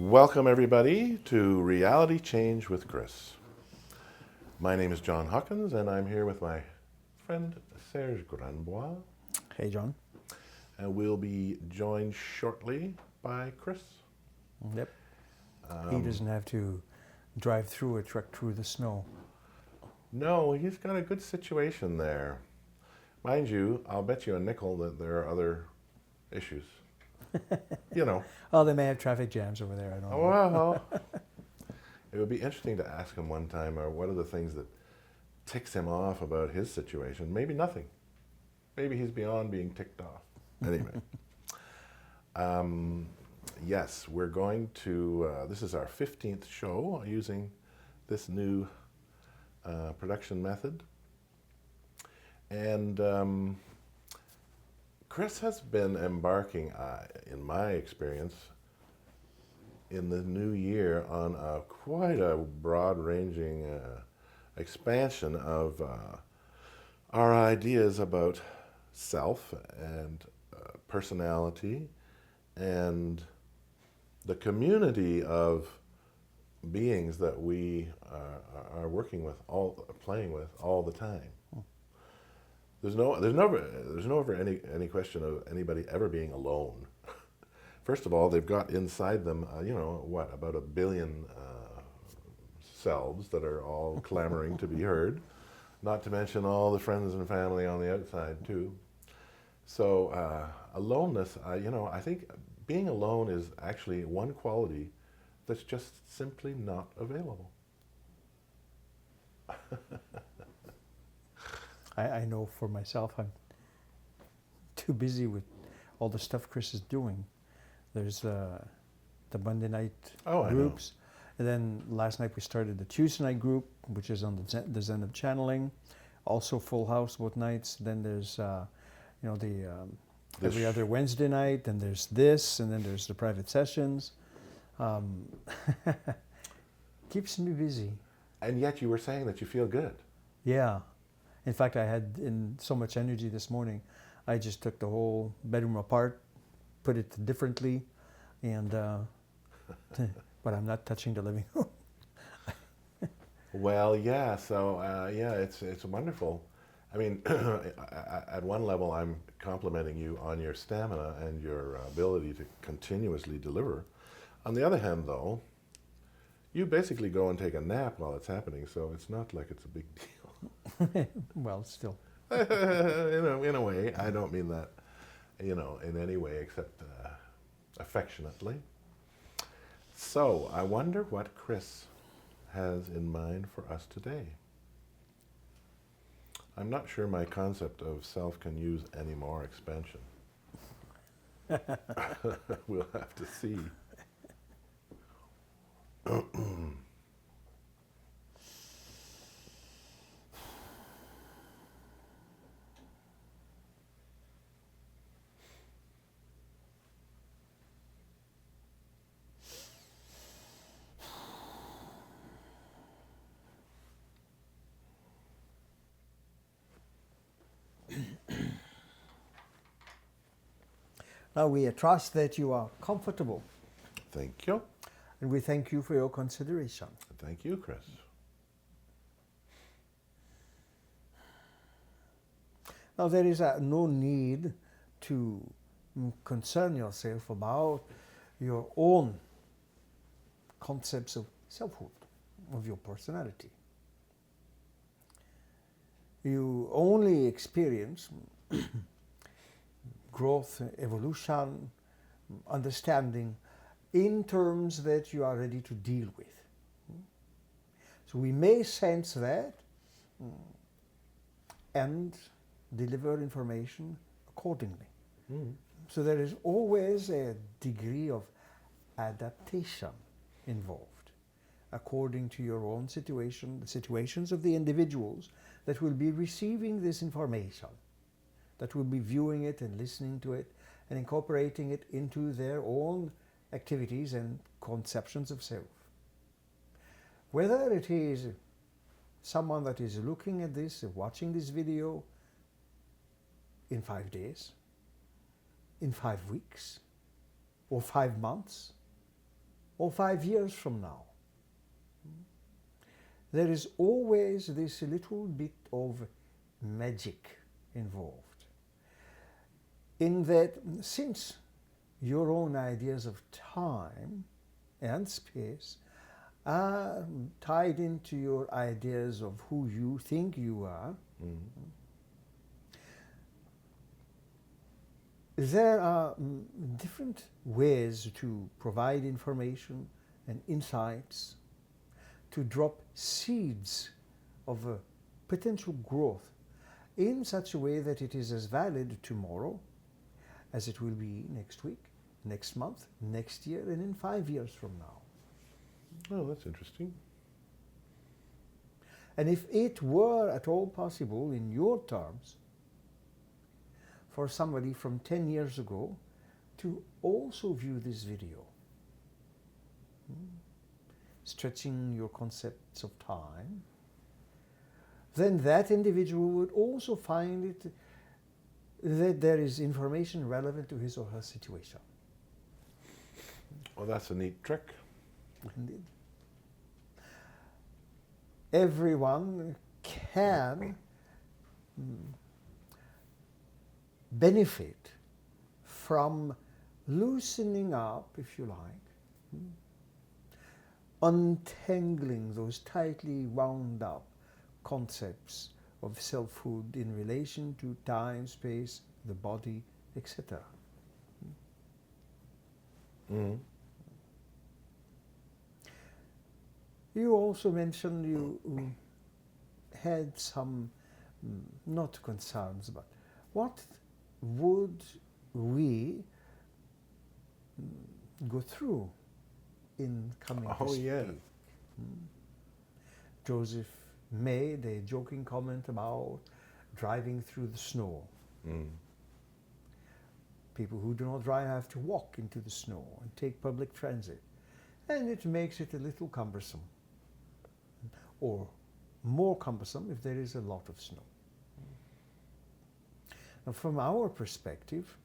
Welcome everybody to Reality Change with Kris. My name is John Hawkins and I'm here with my friend Serge. Hey John. And we'll be joined shortly by Kris. Yep. He doesn't have to drive through or trek through the snow. No, he's got a good situation there. Mind you, I'll bet you a nickel that there are other issues. You know. Oh, they may have traffic jams over there. I don't know. Well, it would be interesting to ask him one time, or what are the things that ticks him off about his situation? Maybe nothing. Maybe he's beyond being ticked off. Anyway. Yes, we're going to, this is our 15th show using this new production method. And Kris has been embarking, in my experience, in the new year on quite a broad-ranging expansion of our ideas about self and personality and the community of beings that we are working with, playing with all the time. There's never any question of anybody ever being alone. First of all, they've got inside them, about 1 billion selves that are all clamoring to be heard. Not to mention all the friends and family on the outside too. So aloneness, I think being alone is actually one quality that's just simply not available. I know for myself, I'm too busy with all the stuff Kris is doing. There's the Monday night groups. And then last night we started the Tuesday night group, which is on the Zen of Channeling. Also full house both nights. Then there's, every other Wednesday night. Then there's this, and then there's the private sessions. Keeps me busy. And yet you were saying that you feel good. Yeah. In fact, I had so much energy this morning, I just took the whole bedroom apart, put it differently, and but I'm not touching the living room. Well, yeah. So it's wonderful. I mean, at one level, I'm complimenting you on your stamina and your ability to continuously deliver. On the other hand, though, you basically go and take a nap while it's happening, so it's not like it's a big deal. Well, still. in a way, I don't mean that, in any way except affectionately. So, I wonder what Kris has in mind for us today. I'm not sure my concept of self can use any more expansion. We'll have to see. Now we trust that you are comfortable. Thank you. And we thank you for your consideration. Thank you, Kris. Now there is no need to concern yourself about your own concepts of selfhood, of your personality. You only experience growth, evolution, understanding in terms that you are ready to deal with. So we may sense that and deliver information accordingly. So there is always a degree of adaptation involved according to your own situation, the situations of the individuals that will be receiving this information, that will be viewing it and listening to it and incorporating it into their own activities and conceptions of self. Whether it is someone that is looking at this, watching this video in 5 days, in 5 weeks, or 5 months, or 5 years from now. There is always this little bit of magic involved, in that since your own ideas of time and space are tied into your ideas of who you think you are, there are different ways to provide information and insights, to drop seeds of a potential growth in such a way that it is as valid tomorrow as it will be next week, next month, next year, and in 5 years from now. Oh, that's interesting. And if it were at all possible in your terms for somebody from 10 years ago to also view this video, stretching your concepts of time, then that individual would also find it that there is information relevant to his or her situation. Well, that's a neat trick. Indeed. Everyone can benefit from loosening up, if you like, untangling those tightly wound up concepts of selfhood in relation to time, space, the body, etc. You also mentioned you had some, not concerns, but what would we go through in coming to speak? Yeah. Joseph made a joking comment about driving through the snow. People who do not drive have to walk into the snow and take public transit. And it makes it a little cumbersome, or more cumbersome if there is a lot of snow. Now, from our perspective,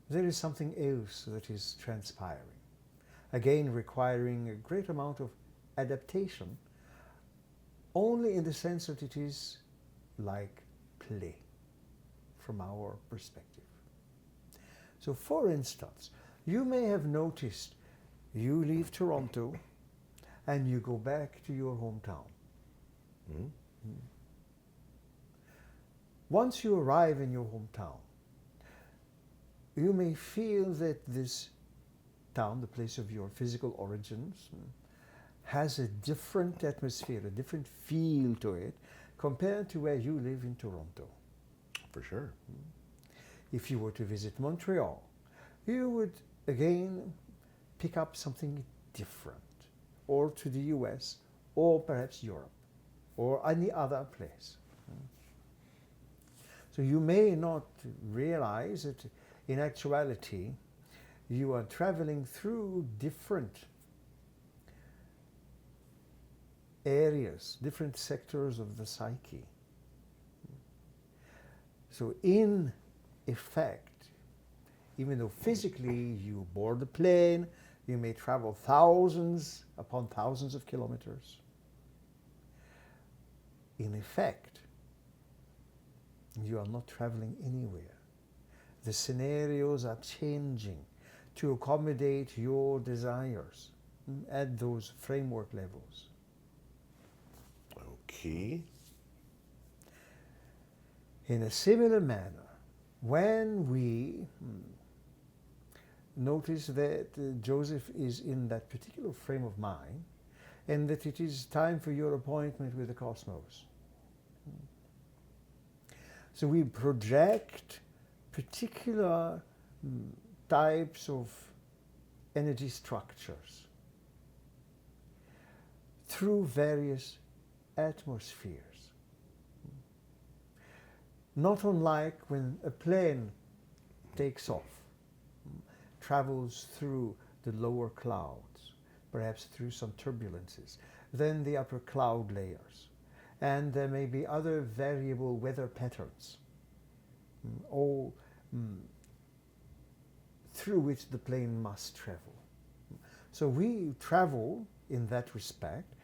there is something else that is transpiring, again requiring a great amount of adaptation, only in the sense that it is like play from our perspective. So, for instance, you may have noticed you leave Toronto and you go back to your hometown. Once you arrive in your hometown, you may feel that this town, the place of your physical origins, has a different atmosphere, a different feel to it compared to where you live in Toronto. For sure. If you were to visit Montreal, you would again pick up something different, or to the US, or perhaps Europe, or any other place. So you may not realize that in actuality you are traveling through different areas, different sectors of the psyche. So in effect, even though physically you board the plane, you may travel thousands upon thousands of kilometers, in effect, you are not traveling anywhere. The scenarios are changing to accommodate your desires at those framework levels. Okay. In a similar manner, when we notice that Joseph is in that particular frame of mind, and that it is time for your appointment with the cosmos. So we project particular types of energy structures through various atmospheres. Not unlike when a plane takes off, travels through the lower clouds, perhaps through some turbulences, then the upper cloud layers. And there may be other variable weather patterns, all through which the plane must travel. So we travel in that respect,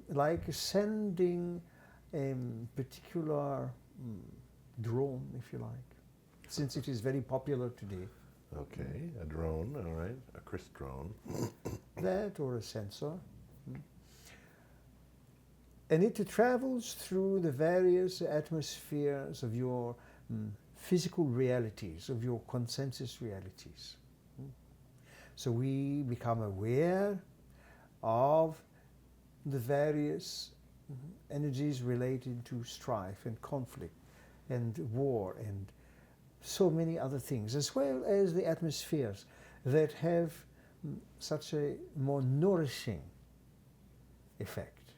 like sending a particular drone, if you like, since it is very popular today. Okay, a drone, all right, a Kris drone. That or a sensor. And it travels through the various atmospheres of your physical realities, of your consensus realities. So we become aware of the various energies related to strife and conflict and war and so many other things, as well as the atmospheres that have such a more nourishing effect,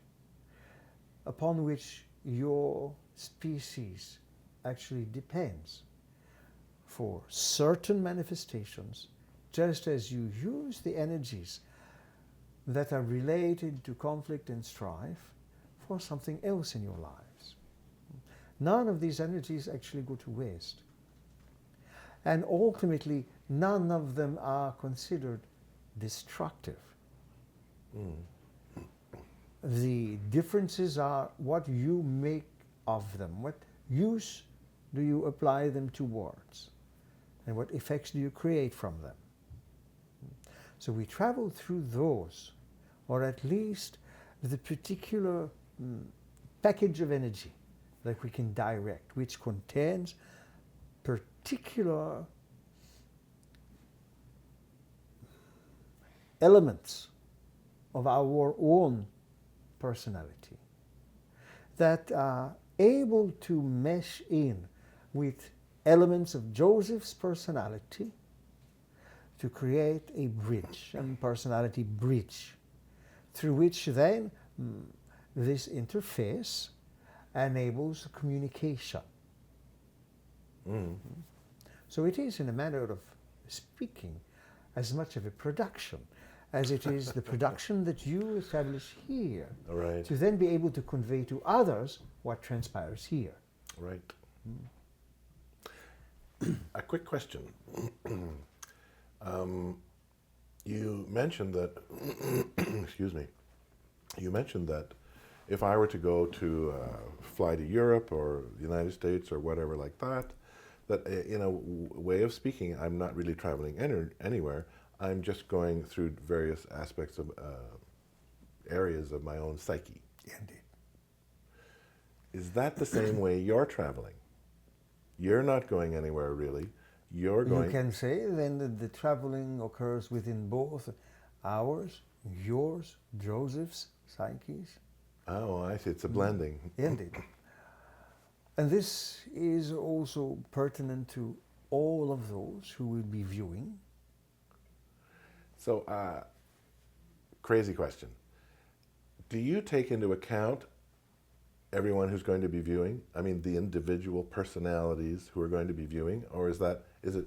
upon which your species actually depends for certain manifestations, just as you use the energies that are related to conflict and strife for something else in your lives. None of these energies actually go to waste. And ultimately, none of them are considered destructive. The differences are what you make of them, what use do you apply them towards, and what effects do you create from them. So we travel through those, or at least the particular package of energy that we can direct, which contains particular elements of our own personality that are able to mesh in with elements of Joseph's personality to create a bridge, a personality bridge, through which then this interface enables communication. So it is, in a manner of speaking, as much of a production as it is the production that you establish here, Right. to then be able to convey to others what transpires here. Right. A quick question. You mentioned that, excuse me, you mentioned that if I were to go to fly to Europe or the United States or whatever like that, that in a way of speaking, I'm not really traveling anywhere. I'm just going through various aspects of areas of my own psyche. Indeed. Is that the same way you're traveling? You're not going anywhere really. You're going. You can say then that the traveling occurs within both ours, yours, Joseph's psyches. Oh, I see. It's a blending. Indeed. And this is also pertinent to all of those who will be viewing. So, crazy question. Do you take into account everyone who's going to be viewing? I mean, the individual personalities who are going to be viewing? Or is it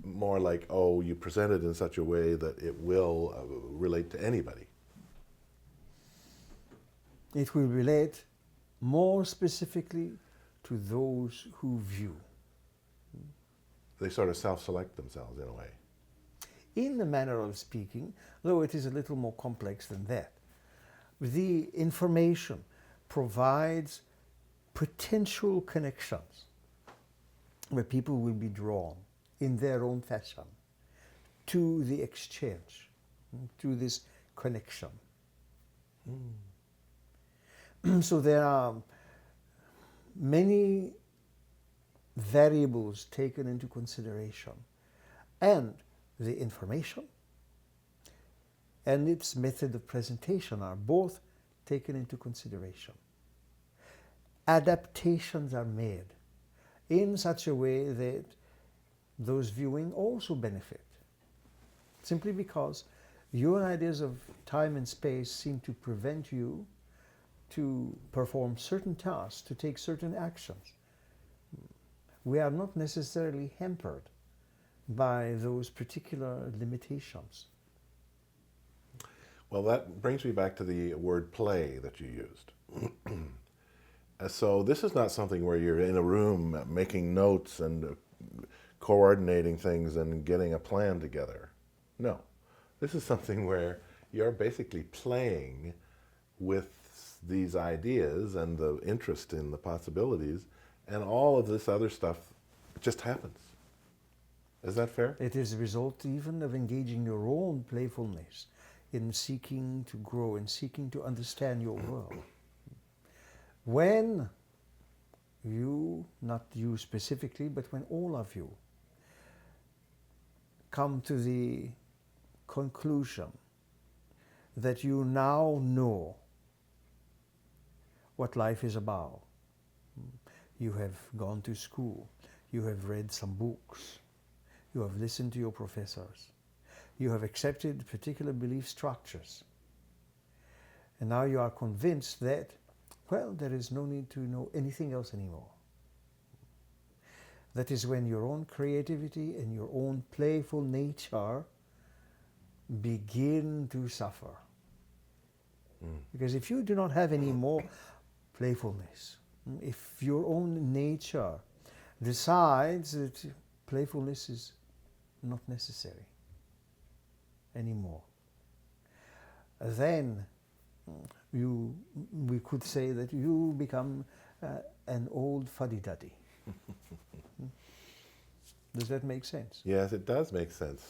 more like, oh, you present it in such a way that it will relate to anybody? It will relate more specifically to those who view. They sort of self-select themselves in a way. In the manner of speaking, though it is a little more complex than that, the information provides potential connections where people will be drawn in their own fashion to the exchange, to this connection. So there are many variables taken into consideration, and the information and its method of presentation are both taken into consideration. Adaptations are made in such a way that those viewing also benefit, simply because your ideas of time and space seem to prevent you to perform certain tasks, to take certain actions. We are not necessarily hampered by those particular limitations. Well, that brings me back to the word play that you used. So this is not something where you're in a room making notes and coordinating things and getting a plan together. No. This is something where you're basically playing with these ideas and the interest in the possibilities, and all of this other stuff just happens. Is that fair? It is a result even of engaging your own playfulness in seeking to grow and seeking to understand your world. When you, not you specifically, but when all of you come to the conclusion that you now know what life is about. You have gone to school, you have read some books, you have listened to your professors, you have accepted particular belief structures, and now you are convinced that, well, there is no need to know anything else anymore. That is when your own creativity and your own playful nature begin to suffer. Because if you do not have any more playfulness, if your own nature decides that playfulness is not necessary anymore, then we could say that you become an old fuddy-duddy. Does that make sense? Yes, it does make sense.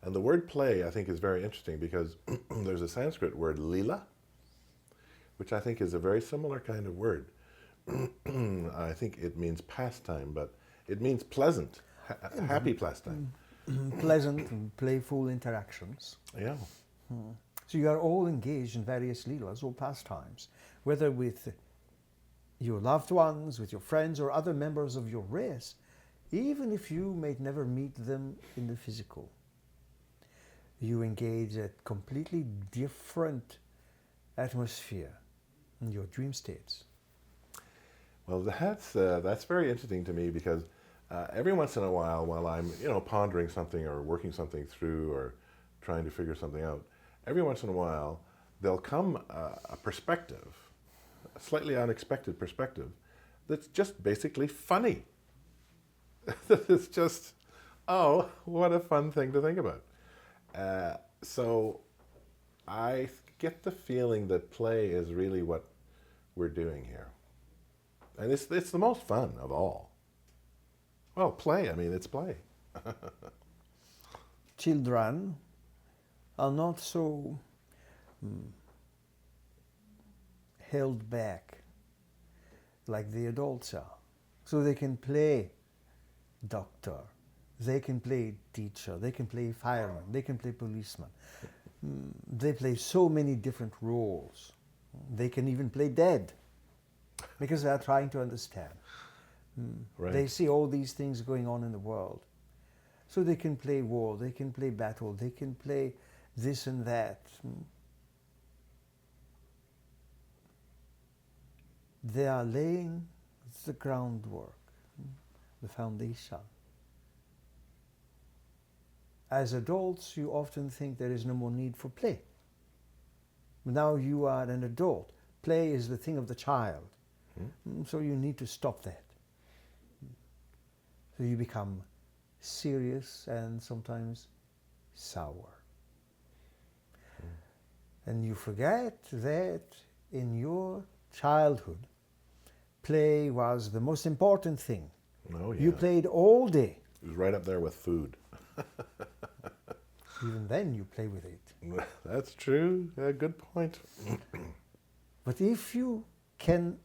And the word play, I think, is very interesting because there's a Sanskrit word, lila, which I think is a very similar kind of word. I think it means pastime, but it means pleasant, happy pastime. Pleasant and playful interactions. Yeah. So you are all engaged in various leelas or pastimes, whether with your loved ones, with your friends, or other members of your race, even if you may never meet them in the physical. You engage at completely different atmosphere in your dream states. Well, that's very interesting to me because every once in a while I'm pondering something or working something through or trying to figure something out, every once in a while there'll come a perspective, a slightly unexpected perspective, that's just basically funny. It's just, oh, what a fun thing to think about. So I get the feeling that play is really what we're doing here. And it's the most fun of all. Well, play, I mean, it's play. Children are not so held back like the adults are. So they can play doctor, they can play teacher, they can play fireman, they can play policeman. They play so many different roles. They can even play dead because they are trying to understand. Right. They see all these things going on in the world. So they can play war, they can play battle, they can play this and that. They are laying the groundwork, the foundation. As adults, you often think there is no more need for play. Now you are an adult. Play is the thing of the child. So you need to stop that. So you become serious and sometimes sour. And you forget that in your childhood, play was the most important thing. Oh, yeah. You played all day. It was right up there with food. Even then you play with it. That's true. Yeah, good point. But if you can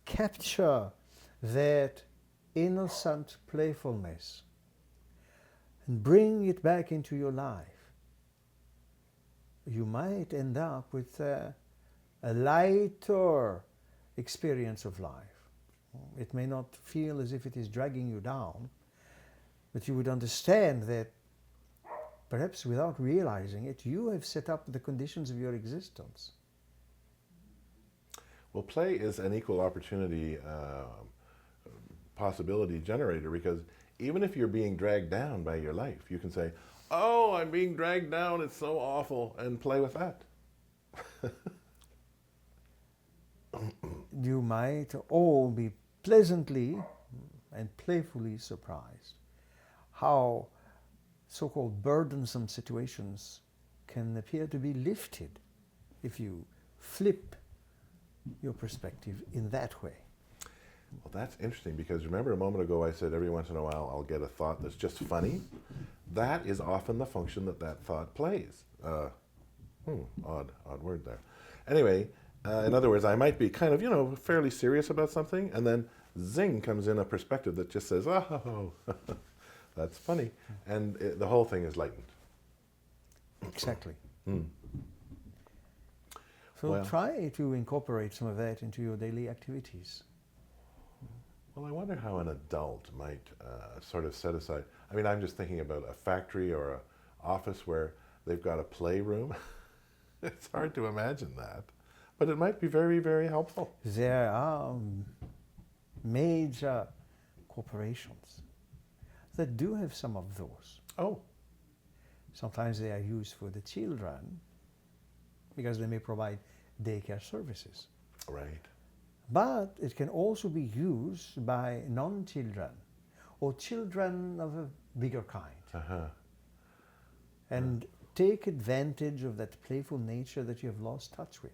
capture that innocent playfulness and bring it back into your life, you might end up with a lighter experience of life. It may not feel as if it is dragging you down, but you would understand that perhaps without realizing it, you have set up the conditions of your existence. Well, play is an equal opportunity possibility generator because even if you're being dragged down by your life, you can say, oh, I'm being dragged down, it's so awful, and play with that. You might all be pleasantly and playfully surprised how so-called burdensome situations can appear to be lifted if you flip your perspective in that way. Well, that's interesting because remember a moment ago I said every once in a while I'll get a thought that's just funny? That is often the function that that thought plays. Odd word there. Anyway, in other words, I might be kind of, fairly serious about something, and then zing comes in a perspective that just says, oh, that's funny. And the whole thing is lightened. Exactly. Mm. So Well, try to incorporate some of that into your daily activities. well, I wonder how an adult might sort of set aside. I mean, I'm just thinking about a factory or an office where they've got a playroom. It's hard to imagine that. But it might be very, very helpful. There are major corporations that do have some of those. Oh, Sometimes they are used for the children because they may provide daycare services. right. But it can also be used by non-children or children of a bigger kind. Uh-huh. And take advantage of that playful nature that you have lost touch with.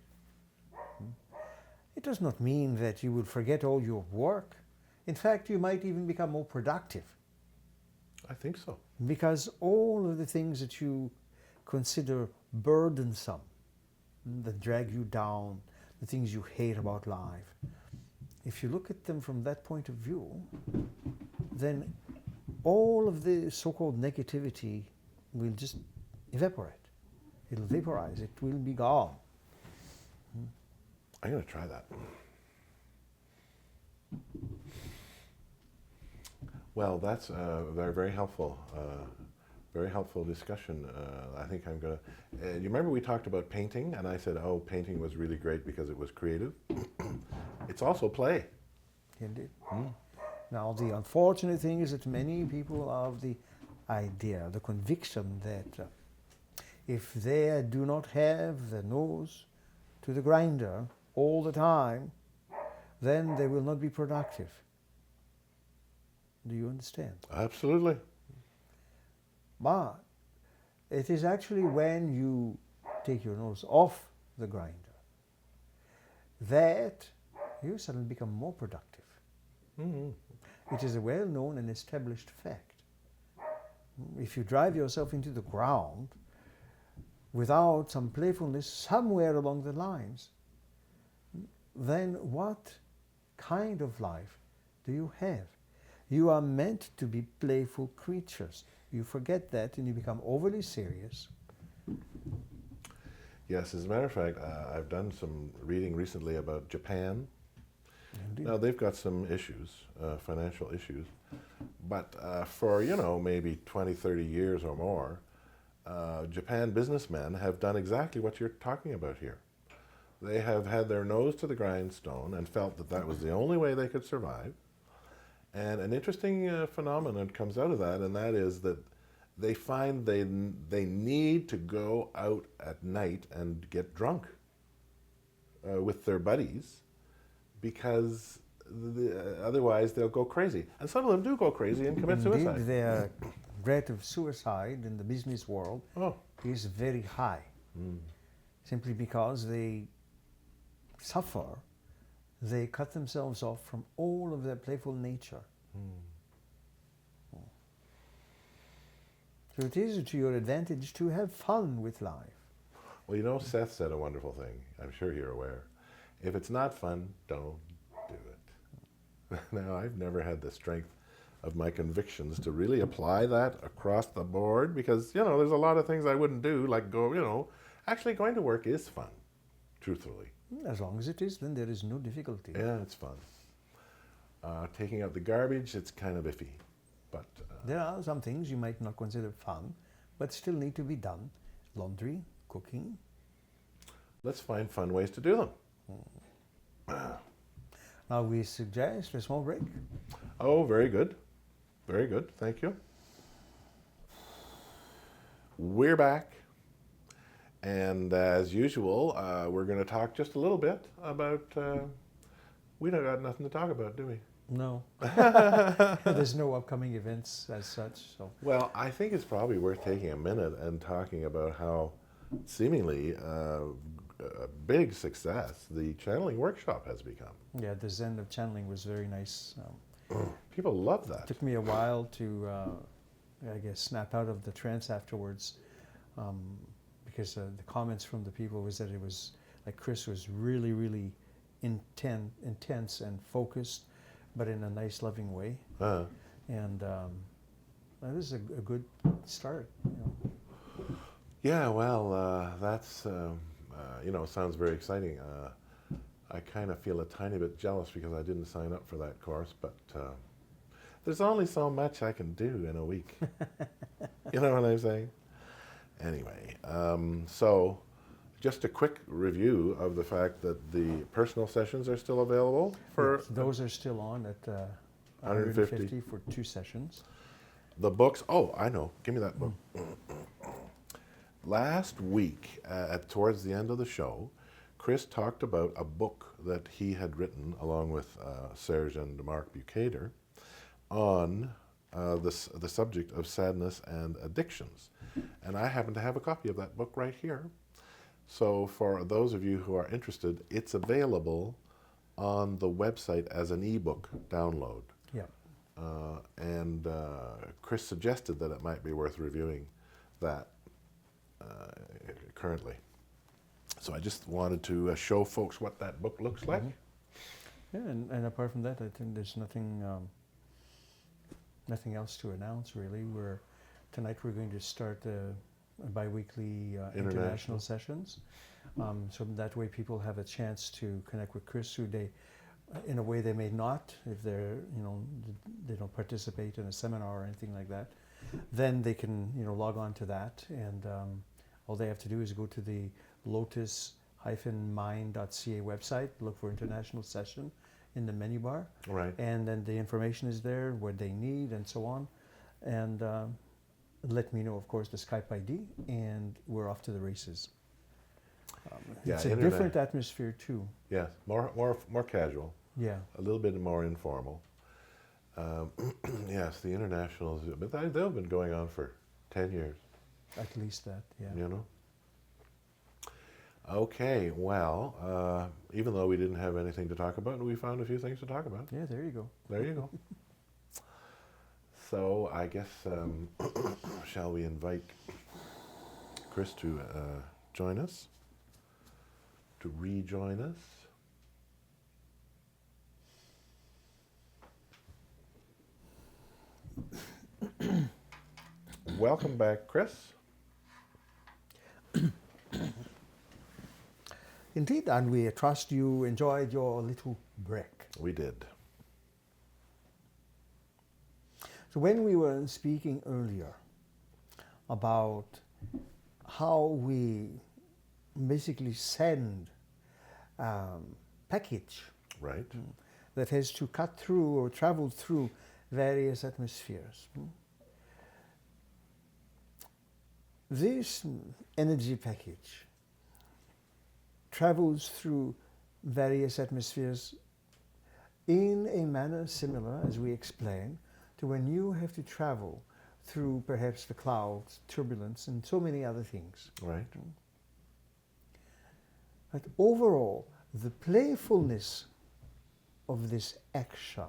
It does not mean that you will forget all your work. In fact, you might even become more productive I think so. because all of the things that you consider burdensome, that drag you down, the things you hate about life, if you look at them from that point of view, then all of the so-called negativity will just evaporate. It'll vaporize. It will be gone. I'm going to try that. Well, that's very, very helpful. Very helpful discussion. I think I'm going to... you remember we talked about painting, and I said, oh, painting was really great because it was creative. It's also play. Indeed. Now, the unfortunate thing is that many people have the idea, the conviction that if they do not have the nose to the grinder all the time, then they will not be productive. Do you understand? Absolutely. But it is actually when you take your nose off the grinder that you suddenly become more productive. Mm-hmm. It is a well-known and established fact. If you drive yourself into the ground without some playfulness somewhere along the lines, then what kind of life do you have? You are meant to be playful creatures. You forget that and you become overly serious. Yes, as a matter of fact, I've done some reading recently about Japan. Indeed. Now, they've got some issues, financial issues, but for, maybe 20, 30 years or more, Japan businessmen have done exactly what you're talking about here. They have had their nose to the grindstone and felt that that was the only way they could survive. And an interesting phenomenon comes out of that, and that is that they find they need to go out at night and get drunk with their buddies, because otherwise they'll go crazy. And some of them do go crazy and commit Indeed, suicide. their rate of suicide in the business world Oh. is very high, simply because they suffer. They cut themselves off from all of their playful nature. So it is to your advantage to have fun with life. Well, Seth said a wonderful thing. I'm sure you're aware. If it's not fun, don't do it. Now, I've never had the strength of my convictions to really apply that across the board because, there's a lot of things I wouldn't do, like actually going to work is fun, truthfully. As long as it is, then there is no difficulty. Yeah, it's fun. Taking out the garbage, it's kind of iffy. But There are some things you might not consider fun, but still need to be done. Laundry, cooking. let's find fun ways to do them. Now we suggest a small break. Oh, very good. Very good. Thank you. We're back. And as usual, we're going to talk just a little bit about... we don't got nothing to talk about, do we? No. There's no upcoming events as such. So Well, I think it's probably worth taking a minute and talking about how seemingly a big success the channeling workshop has become. Yeah, the Zen of channeling was very nice. People love that. It took me a while to, I guess, snap out of the trance afterwards, because the comments from the people was that it was like Kris was really, really intense and focused, but in a nice, loving way, Uh, and that was a good start. You know. yeah, well, that's, sounds very exciting. I kind of feel a tiny bit jealous because I didn't sign up for that course, but there's only so much I can do in a week. You know what I'm saying? Anyway, so just a quick review of the fact that the personal sessions are still available for Yes, those are still on at 150 150 for 2 sessions. the books. Oh, I know. Give me that book. Last week, towards the end of the show, Kris talked about a book that he had written along with Serge and Mark Bucater on the subject of sadness and addictions. And I happen to have a copy of that book right here. So for those of you who are interested, it's available on the website as an ebook download. Yeah. And Kris suggested that it might be worth reviewing that currently. So I just wanted to show folks what that book looks like. Yeah, and apart from that, I think there's nothing else to announce really. Tonight we're going to start bi-weekly international sessions, so that way people have a chance to connect with Kris, who they, in a way they may not, if they don't participate in a seminar or anything like that. Then they can log on to that, and all they have to do is go to the lotus-mind.ca website, look for international session in the menu bar, Right. and then the information is there, what they need, and so on. And let me know, of course, the Skype ID, and we're off to the races. It's a different atmosphere too. Yes, more casual. Yeah. A little bit more informal. Yes, the internationals, but they've been going on for 10 years. At least that, yeah. You know? Okay, well, even though we didn't have anything to talk about, we found a few things to talk about. Yeah, there you go. There you go. So I guess, shall we invite Kris to join us, to rejoin us? Welcome back, Kris. Indeed, and we trust you enjoyed your little break. We did. So when we were speaking earlier about how we basically send package Right. that has to cut through or travel through various atmospheres. This energy package travels through various atmospheres in a manner similar, as we explained, to when you have to travel through perhaps the clouds, turbulence, and so many other things. Right. But overall, the playfulness of this action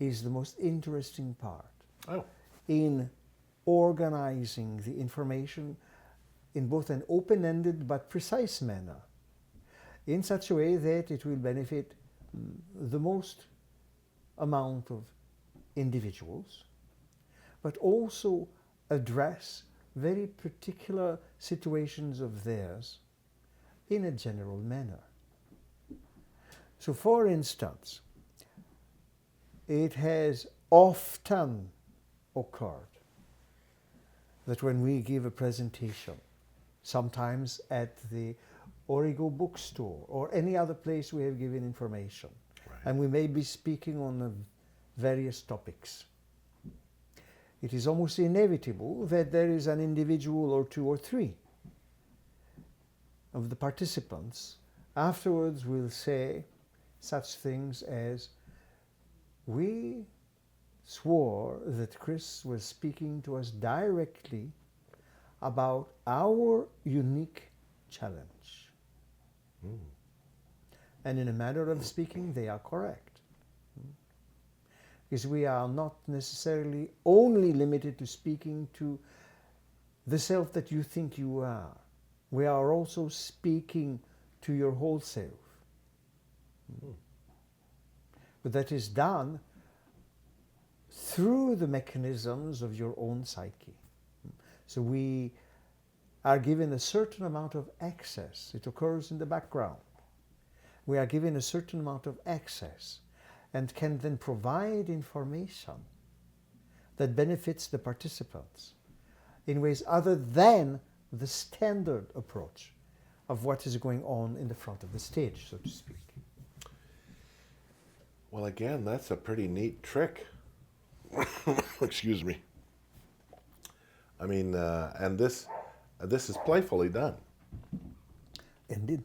is the most interesting part Oh. in organizing the information in both an open-ended but precise manner, in such a way that it will benefit the most amount of individuals, but also address very particular situations of theirs in a general manner. So, for instance, it has often occurred that when we give a presentation, sometimes at the Origo bookstore or any other place we have given information, Right. and we may be speaking on various topics, it is almost inevitable that there is an individual or two or three of the participants afterwards will say such things as, we swore that Kris was speaking to us directly about our unique challenge. And in a manner of speaking, they are correct. Because we are not necessarily only limited to speaking to the self that you think you are. We are also speaking to your whole self. But that is done through the mechanisms of your own psyche. So we are given a certain amount of access. It occurs in the background. We are given a certain amount of access and can then provide information that benefits the participants in ways other than the standard approach of what is going on in the front of the stage, so to speak. Well, again, that's a pretty neat trick. Excuse me. I mean, and this is playfully done. Indeed.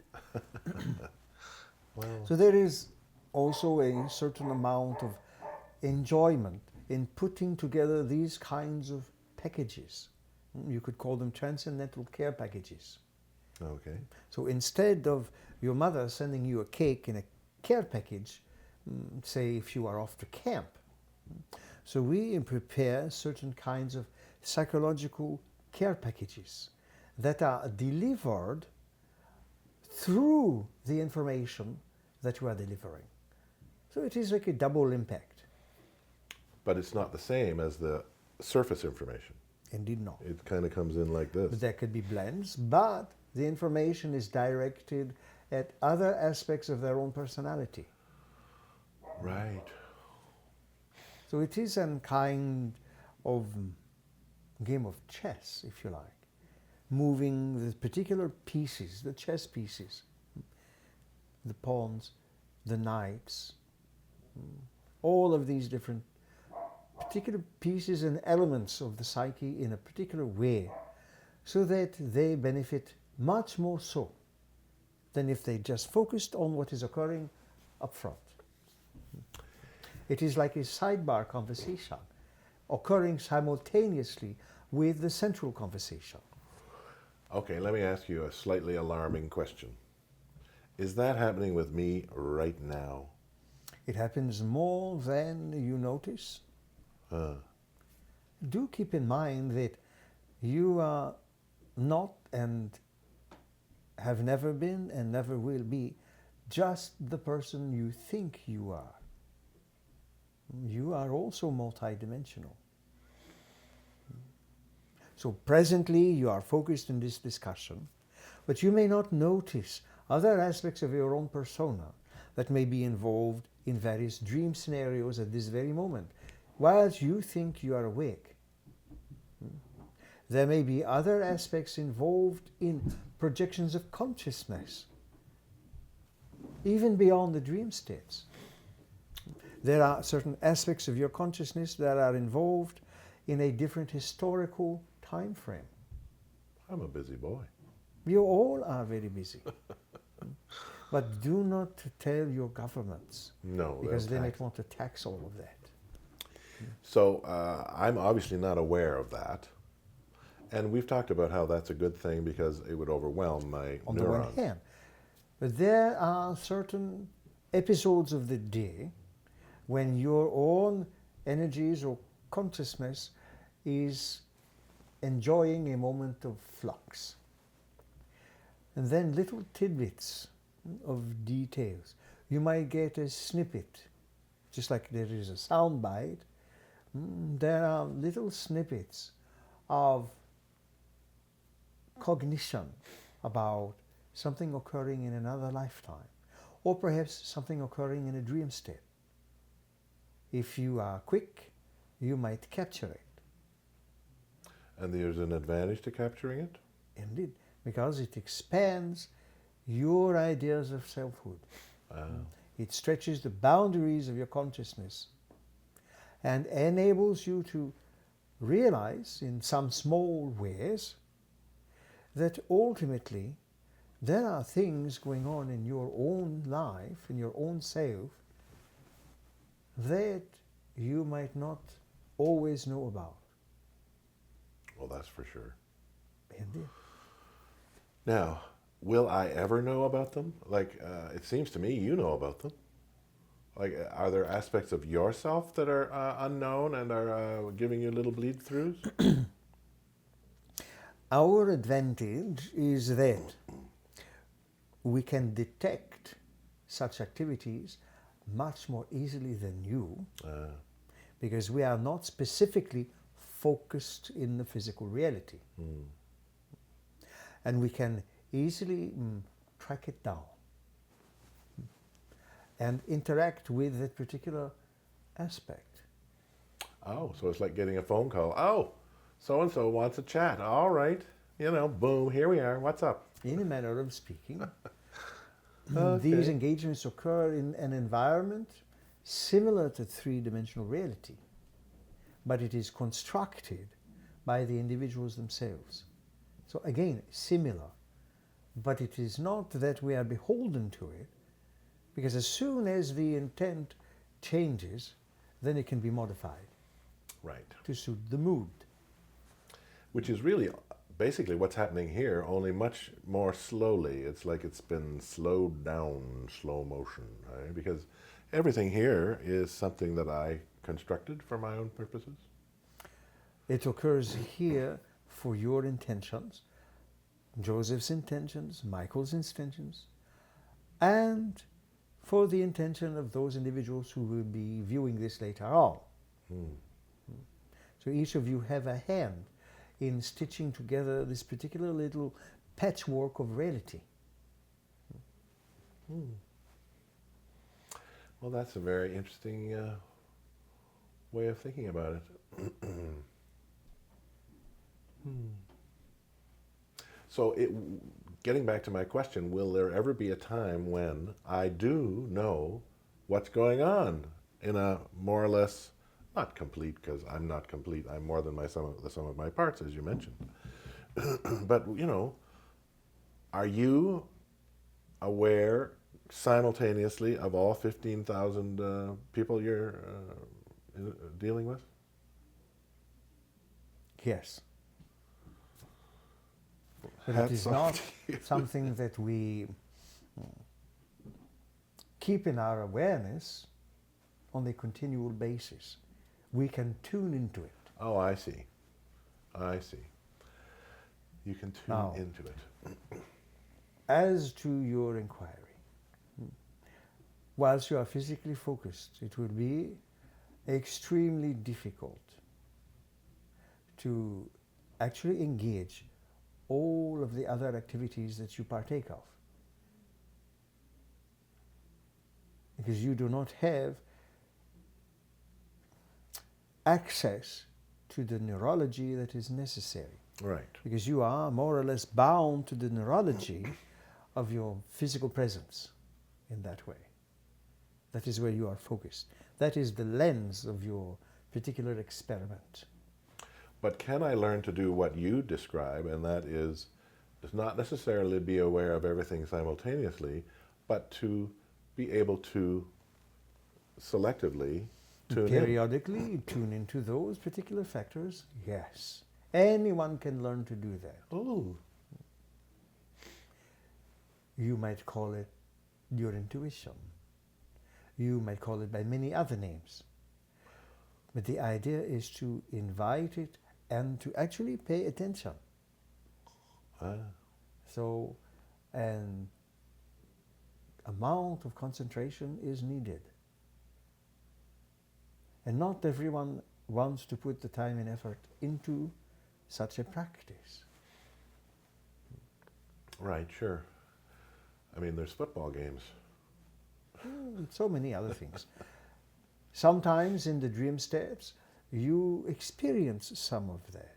Well, So there is also a certain amount of enjoyment in putting together these kinds of packages. You could call them transcendental care packages. okay. So instead of your mother sending you a cake in a care package, say if you are off to camp, so we prepare certain kinds of psychological care packages that are delivered through the information that you are delivering. So it is like a double impact. But it's not the same as the surface information. Indeed not. It kind of comes in like this. But there could be blends, but the information is directed at other aspects of their own personality. Right. So it is a kind of game of chess, if you like, moving the particular pieces, the chess pieces, the pawns, the knights, all of these different particular pieces and elements of the psyche in a particular way, so that they benefit much more so than if they just focused on what is occurring up front. It is like a sidebar conversation occurring simultaneously with the central conversation. Okay, let me ask you a slightly alarming question. Is that happening with me right now? It happens more than you notice. Do keep in mind that you are not and have never been and never will be just the person you think you are. You are also multidimensional. So presently you are focused in this discussion, but you may not notice other aspects of your own persona that may be involved in various dream scenarios at this very moment, whilst you think you are awake. There may be other aspects involved in projections of consciousness, even beyond the dream states. There are certain aspects of your consciousness that are involved in a different historical time frame. I'm a busy boy. You all are very busy. But do not tell your governments, No, because they they'll might tax. want to tax all of that. So I'm obviously not aware of that. And we've talked about how that's a good thing because it would overwhelm my On the neurons. one hand. But there are certain episodes of the day when your own energies or consciousness is enjoying a moment of flux. And then little tidbits of details. You might get a snippet, just like there is a sound bite. There are little snippets of cognition about something occurring in another lifetime, or perhaps something occurring in a dream state. If you are quick, you might capture it. And there's an advantage to capturing it? Indeed, because it expands your ideas of selfhood. It stretches the boundaries of your consciousness and enables you to realize in some small ways that ultimately there are things going on in your own life, in your own self, that you might not always know about. Well, that's for sure. Indeed. Now, will I ever know about them? Like, it seems to me you know about them. Like, are there aspects of yourself that are unknown and are giving you little bleed-throughs? Our advantage is that we can detect such activities much more easily than you, because we are not specifically focused in the physical reality. And we can easily track it down and interact with that particular aspect. Oh, so it's like getting a phone call. Oh, so-and-so wants a chat. All right. You know, boom, here we are. What's up? In a manner of speaking, Okay. these engagements occur in an environment similar to three-dimensional reality, but it is constructed by the individuals themselves. So again, similar, but it is not that we are beholden to it, because as soon as the intent changes, then it can be modified Right. to suit the mood. Which is really basically what's happening here, only much more slowly. It's like it's been slowed down, slow motion, right? Because everything here is something that I constructed for my own purposes. It occurs here for your intentions, Joseph's intentions, Michael's intentions, and for the intention of those individuals who will be viewing this later on. So each of you have a hand in stitching together this particular little patchwork of reality. Well, that's a very interesting way of thinking about it. So, getting back to my question, will there ever be a time when I do know what's going on in a more or less, not complete, because I'm not complete, I'm more than the sum of my parts, as you mentioned. But, you know, are you aware simultaneously of all 15,000 people you're dealing with? Yes. But it Hats is off not to you. something that we keep in our awareness on a continual basis. We can tune into it. Oh, I see. I see. You can tune Now, into it. As to your inquiry, whilst you are physically focused, it will be extremely difficult to actually engage all of the other activities that you partake of, because you do not have access to the neurology that is necessary, Right. because you are more or less bound to the neurology of your physical presence in that way. That is where you are focused. That is the lens of your particular experiment. But can I learn to do what you describe, and that is not necessarily be aware of everything simultaneously, but to be able to selectively tune in? Periodically tune into those particular factors? Yes. Anyone can learn to do that. Oh, You might call it your intuition. You might call it by many other names. But the idea is to invite it and to actually pay attention. So an amount of concentration is needed. And not everyone wants to put the time and effort into such a practice. right, sure. I mean, there's football games. So many other things. Sometimes in the dream steps, you experience some of that.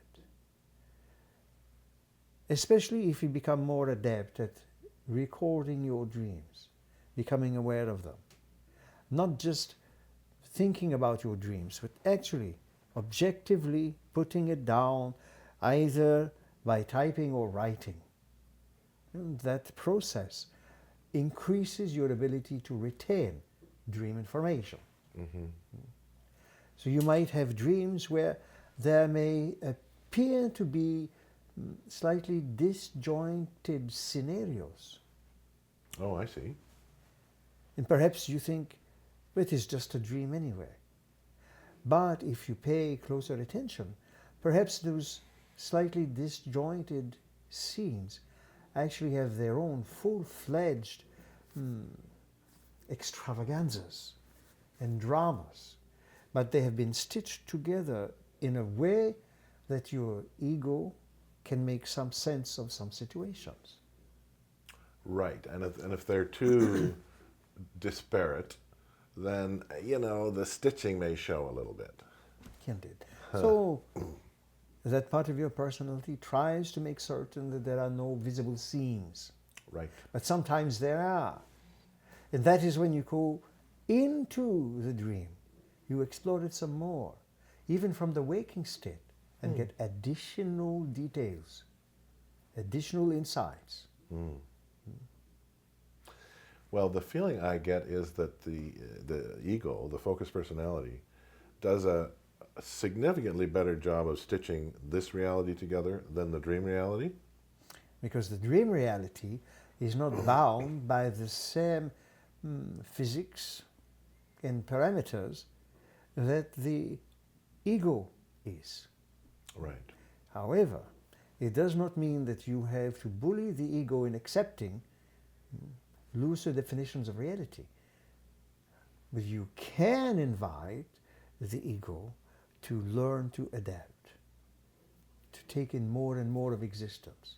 Especially if you become more adept at recording your dreams, becoming aware of them. Not just thinking about your dreams, but actually, objectively putting it down, either by typing or writing. And that process increases your ability to retain dream information. So you might have dreams where there may appear to be slightly disjointed scenarios. Oh, I see. And perhaps you think, well, it is just a dream anyway. But if you pay closer attention, perhaps those slightly disjointed scenes actually have their own full-fledged extravaganzas and dramas. But they have been stitched together in a way that your ego can make some sense of some situations. Right, and if they're too disparate, then, you know, the stitching may show a little bit. Indeed. So that part of your personality tries to make certain that there are no visible seams. Right. But sometimes there are. And that is when you go into the dream. You explore it some more, even from the waking state, and get additional details, additional insights. Well, the feeling I get is that the ego, the focused personality, does a significantly better job of stitching this reality together than the dream reality. Because the dream reality is not bound by the same physics and parameters that the ego is. Right. However, it does not mean that you have to bully the ego in accepting looser definitions of reality. But you can invite the ego to learn to adapt, to take in more and more of existence.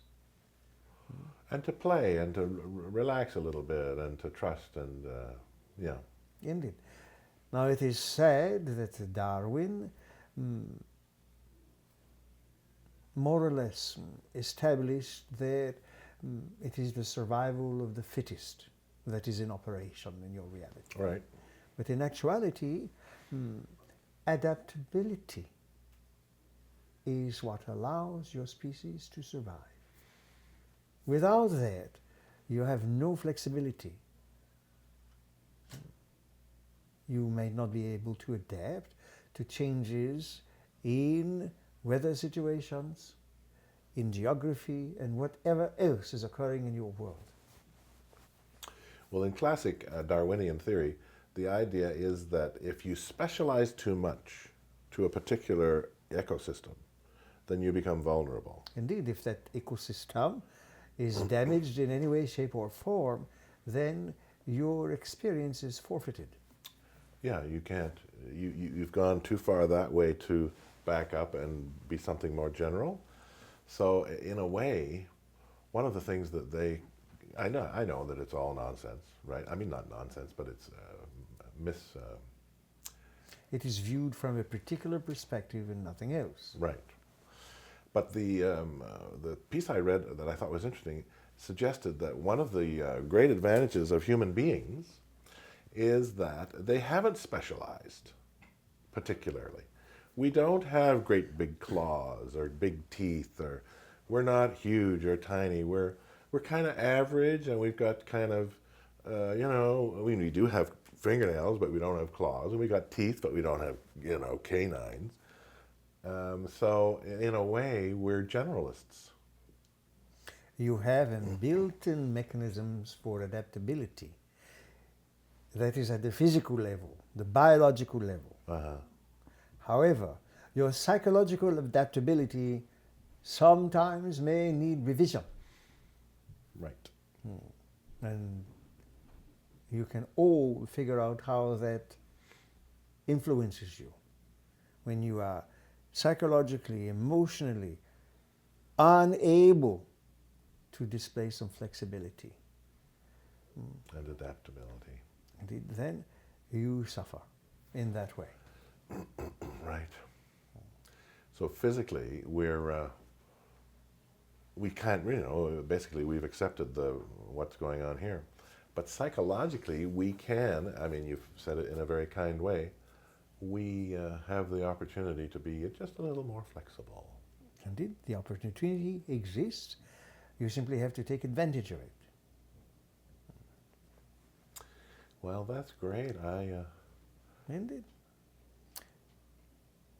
And to play and to relax a little bit and to trust and, yeah. Indeed. Now it is said that Darwin more or less established that it is the survival of the fittest that is in operation in your reality. Right. But in actuality, adaptability is what allows your species to survive. Without that, you have no flexibility. You may not be able to adapt to changes in weather situations, in geography, and whatever else is occurring in your world. Well, in classic Darwinian theory, the idea is that if you specialize too much to a particular ecosystem, then you become vulnerable. Indeed, if that ecosystem is damaged in any way, shape, or form, then your experience is forfeited. Yeah, you can't. You've gone too far that way to back up and be something more general. So in a way, one of the things that I know that it's all nonsense, right? I mean, not nonsense, but it's It is viewed from a particular perspective and nothing else. Right. But the piece I read that I thought was interesting suggested that one of the great advantages of human beings is that they haven't specialized particularly. We don't have great big claws or big teeth, or we're not huge or tiny. We're kind of average, and we've got kind of, we do have fingernails, but we don't have claws, and we got teeth, but we don't have, canines. So in a way, we're generalists. You have built-in mechanisms for adaptability. That is at the physical level, the biological level. Uh-huh. However, your psychological adaptability sometimes may need revision. Right. And you can all figure out how that influences you. When you are psychologically, emotionally unable to display some flexibility. And adaptability. Then you suffer in that way. Right. So physically, we can't, basically we've accepted what's going on here. But psychologically, we can, I mean, you've said it in a very kind way, we have the opportunity to be just a little more flexible. Indeed, the opportunity exists. You simply have to take advantage of it. Well, that's great. Indeed.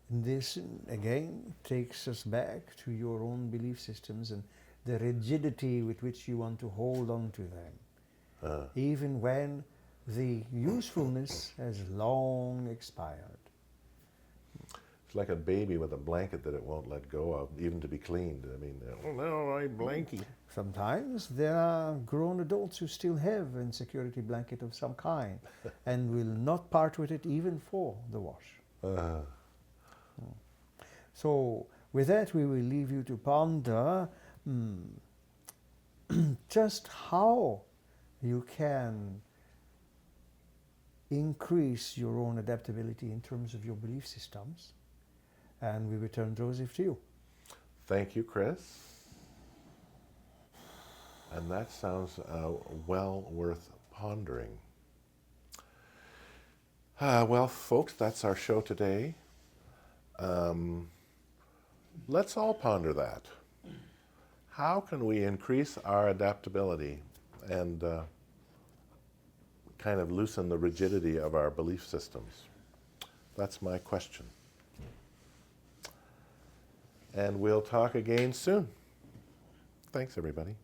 This, again, takes us back to your own belief systems and the rigidity with which you want to hold on to them, even when the usefulness has long expired. It's like a baby with a blanket that it won't let go of, even to be cleaned. I mean, oh no, my blankie. Sometimes there are grown adults who still have an security blanket of some kind and will not part with it even for the wash. So with that, we will leave you to ponder just how you can increase your own adaptability in terms of your belief systems. And we return Joseph to you. Thank you, Kris. And that sounds well worth pondering. Well, folks, that's our show today. Let's all ponder that. How can we increase our adaptability and kind of loosen the rigidity of our belief systems? That's my question. And we'll talk again soon. Thanks, everybody.